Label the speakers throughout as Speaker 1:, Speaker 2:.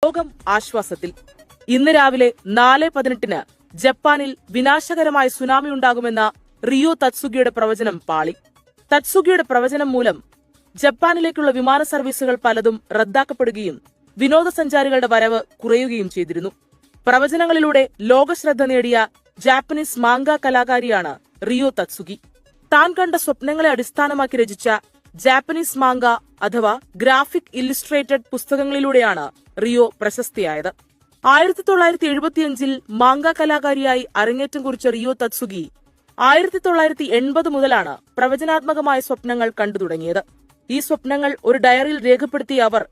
Speaker 1: ലോകം ആശ്വാസത്തിൽ. ഇന്ന് രാവിലെ 4:18 ജപ്പാനിൽ വിനാശകരമായ സുനാമി ഉണ്ടാകുമെന്ന റിയോ തത്സുഗിയുടെ പ്രവചനം പാളി. തത്സുഗിയുടെ പ്രവചനം മൂലം ജപ്പാനിലേക്കുള്ള വിമാന സർവീസുകൾ പലതും റദ്ദാക്കപ്പെടുകയും വിനോദസഞ്ചാരികളുടെ വരവ് കുറയുകയും ചെയ്തിരുന്നു. പ്രവചനങ്ങളിലൂടെ ലോകശ്രദ്ധ നേടിയ ജാപ്പനീസ് മാംഗ കലാകാരിയാണ് റിയോ തത്സുഗി. താൻ കണ്ട സ്വപ്നങ്ങളെ അടിസ്ഥാനമാക്കി രചിച്ച ജാപ്പനീസ് മാംഗ അഥവാ ഗ്രാഫിക് ഇല്ലുസ്ട്രേറ്റഡ് പുസ്തകങ്ങളിലൂടെയാണ് റിയോ പ്രശസ്തിയായത്. 1975 മാംഗ കലാകാരിയായി അരങ്ങേറ്റം കുറിച്ച റിയോ തത്സുഗി 1980 മുതലാണ് പ്രവചനാത്മകമായ സ്വപ്നങ്ങൾ കണ്ടു തുടങ്ങിയത്. ഈ സ്വപ്നങ്ങൾ ഒരു ഡയറിയിൽ രേഖപ്പെടുത്തിയ അവർ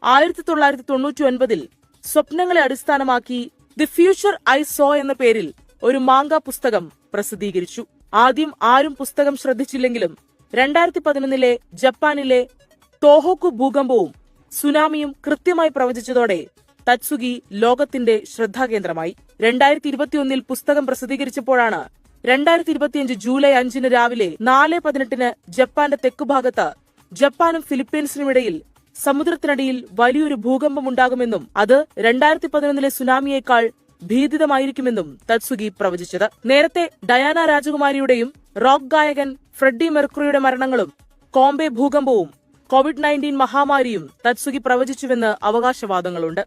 Speaker 1: 1999 സ്വപ്നങ്ങളെ അടിസ്ഥാനമാക്കി ദി ഫ്യൂച്ചർ ഐ സോ എന്ന പേരിൽ ഒരു മാംഗ പുസ്തകം പ്രസിദ്ധീകരിച്ചു. ആദ്യം ആരും പുസ്തകം ശ്രദ്ധിച്ചില്ലെങ്കിലും 2011 ജപ്പാനിലെ തോഹോക്കു ഭൂകമ്പവും സുനാമിയും കൃത്യമായി പ്രവചിച്ചതോടെ തത്സുഗി ലോകത്തിന്റെ ശ്രദ്ധാകേന്ദ്രമായി. 2021 പുസ്തകം പ്രസിദ്ധീകരിച്ചപ്പോഴാണ് 2025 ജൂലൈ 5 രാവിലെ 4:18 ജപ്പാന്റെ തെക്കുഭാഗത്ത് ജപ്പാനും ഫിലിപ്പീൻസിനുമിടയിൽ സമുദ്രത്തിനടിയിൽ വലിയൊരു ഭൂകമ്പമുണ്ടാകുമെന്നും അത് 2011 സുനാമിയേക്കാൾ ഭീതിതമായിരിക്കുമെന്നും തത്സുഗി പ്രവചിച്ചത്. നേരത്തെ ഡയാന രാജകുമാരിയുടെയും റോക്ക് ഗായകൻ ഫ്രെഡി മെർക്കുറിയുടെ മരണങ്ങളും കോംബെ ഭൂകമ്പവും COVID-19 മഹാമാരിയും തത്സുഗി പ്രവചിച്ചുവെന്ന് അവകാശവാദങ്ങളുണ്ട്.